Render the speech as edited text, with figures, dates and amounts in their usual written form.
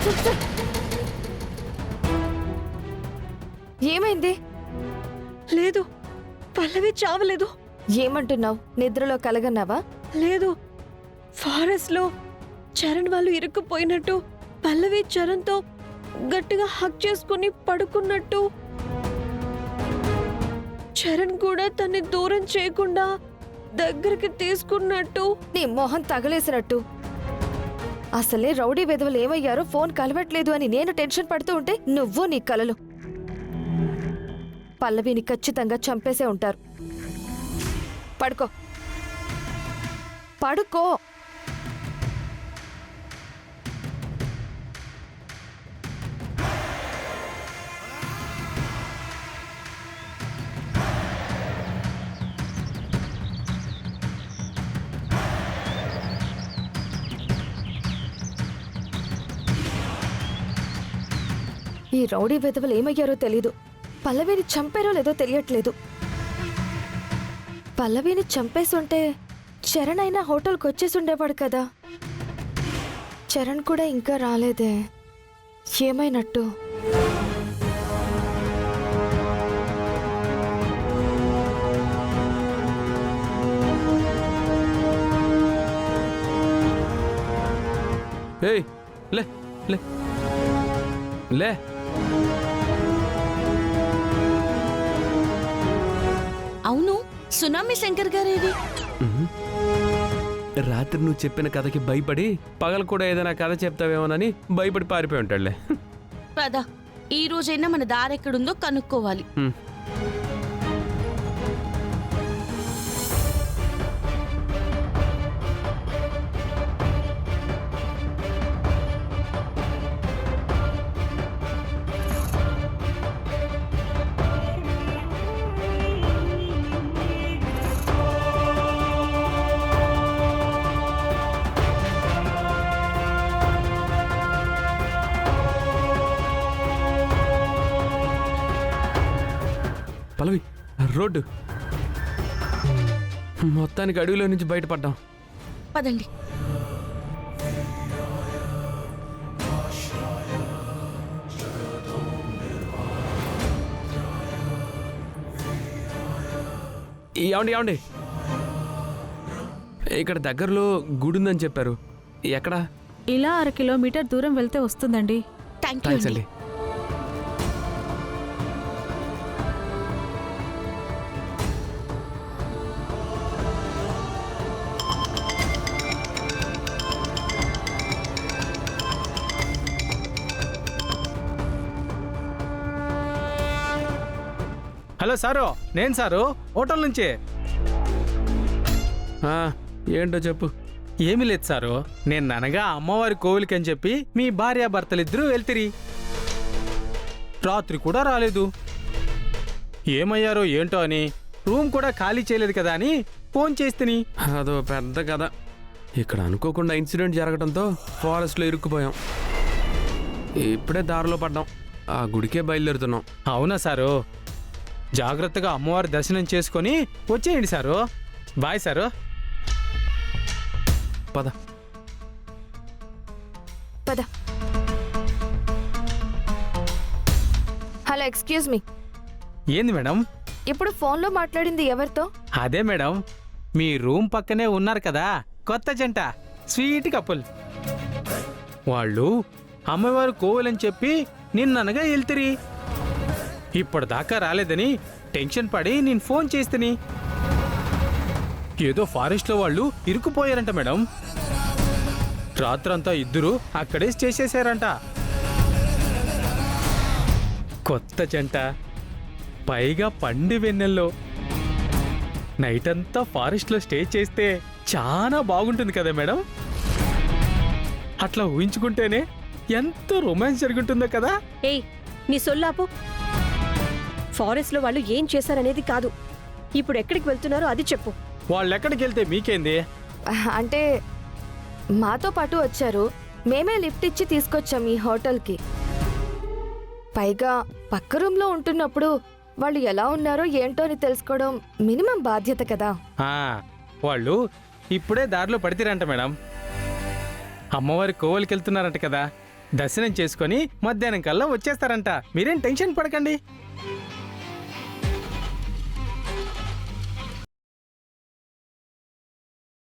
చల్ చల్. ఏమైంది? లేదు, పల్లవి చావలేదు. ఏమంటున్నావు? నిద్రలో కలగన్నావా? లేదు, ఫారెస్ట్ లో చరణ్ వాళ్ళు ఇరుక్కుపోయినట్టు పల్లవి చరణ్తో గట్టిగా హక్ చేసుకుని పడుకున్నట్టు, చరణ్ కూడా తన్ని దూరం చేయకుండా దగ్గరికి తీసుకున్నట్టు. నీ మొహం తగలేసినట్టు. అసలే రౌడీ వెధవలు ఏమయ్యారో ఫోన్ కలవట్లేదు అని నేను టెన్షన్ పడుతూ ఉంటే నువ్వు నీ కలలు. పల్లవిని ఖచ్చితంగా చంపేసే ఉంటారు. పడుకో పడుకో. ఈ రౌడీ వెధవలు ఏమయ్యారో తెలీదు. పల్లవిని చంపారో లేదో తెలియట్లేదు. పల్లవిని చంపేసుంటే చరణ్ అయినా హోటల్కి వచ్చేసి ఉండేవాడు కదా. చరణ్ కూడా ఇంకా రాలేదే. ఏమైనట్టు? ఏయ్ లే లే లే. అవును, సునామీ శంకర్ గారేది? రాత్రి నువ్వు చెప్పిన కథకి భయపడి పగలు కూడా ఏదైనా కథ చెప్తావేమోనని భయపడి పారిపోయి ఉంటాడులే. పద, ఈ రోజైనా మన దారెక్కడుందో కనుక్కోవాలి. పల్లవి, రోడ్డు మొత్తానికి అడవిలో నుంచి బయటపడ్డాం. పదండి. ఏమండి ఏమండి, ఇక్కడ దగ్గరలో గుడి ఉందని చెప్పారు. ఎక్కడా? ఇలా 1/2 కిలోమీటర్ దూరం వెళ్తే వస్తుందండి. థ్యాంక్ యూ థ్యాంక్స్ అండి. అండి. హలో సారు, నేను సారు, హోటల్ నుంచి. ఏంటో చెప్పు. ఏమీ లేదు సారు, నేను అనగా అమ్మవారి కోవిలికి అని చెప్పి మీ భార్యాభర్తలిద్దరూ వెళ్తిరి. రాత్రి కూడా రాలేదు. ఏమయ్యారో ఏంటో అని రూమ్ కూడా ఖాళీ చేయలేదు కదా అని ఫోన్ చేస్తిని. అదో పెద్ద కథ. ఇక్కడ అనుకోకుండా ఇన్సిడెంట్ జరగడంతో ఫారెస్ట్లో ఇరుక్కుపోయాం. ఇప్పుడే దారిలో పడ్డాం. ఆ గుడికే బయలుదేరుతున్నాం. అవునా సారు, జాగ్రత్తగా అమ్మవారి దర్శనం చేసుకొని వచ్చేయండి సారు. Bye sir. పద పద. Hello, excuse me. ఏంది మేడం? ఇప్పుడు ఫోన్లో మాట్లాడింది ఎవరితో? అదే మేడం, మీ రూమ్ పక్కనే ఉన్నారు కదా కొత్త జంట, స్వీట్ కపుల్. వాళ్ళు అమ్మవారు కోవలని చెప్పి నిన్ననగా వెళ్తిరి. ఇప్పటిదాకా రాలేదని టెన్షన్ పడి నేను ఫోన్ చేస్తేని ఏదో ఫారెస్ట్లో వాళ్ళు ఇరుక్కుపోయారంట మేడం. రాత్రంతా ఇద్దరు అక్కడే స్టే చేశారంట. కొత్త జంట, పైగా పండి వెన్నెల్లో. నైట్ అంతా ఫారెస్ట్లో స్టే చేస్తే చాలా బాగుంటుంది కదా మేడం. అట్లా ఊహించుకుంటేనే ఎంత రొమాన్స్ జరుగుతుందో కదా. ఏయ్, నీ సొల్లాపు. ఫారెస్ట్ లో వాళ్ళు ఏం చేశారనేది కాదు, ఇప్పుడు ఎక్కడికి వెళ్తున్నారో అది చెప్పు. వాళ్ళు ఎక్కడికి వెళ్తే మీకేంది? అంటే మాతో పాటు వచ్చారు. మేమే లిఫ్ట్ ఇచ్చి తీసుకొచ్చాం ఈ హోటల్కి. పైగా పక్క రూమ్లో ఉంటున్నప్పుడు వాళ్ళు ఎలా ఉన్నారో ఏంటో అని తెలుసుకోవడం మినిమం బాధ్యత కదా. వాళ్ళు ఇప్పుడే దారిలో పడితేరంట మేడం. అమ్మవారి కోవలికి వెళ్తున్నారంట కదా, దర్శనం చేసుకొని మధ్యాహ్నం కల్లా వచ్చేస్తారంట. మీరేం టెన్షన్ పడకండి.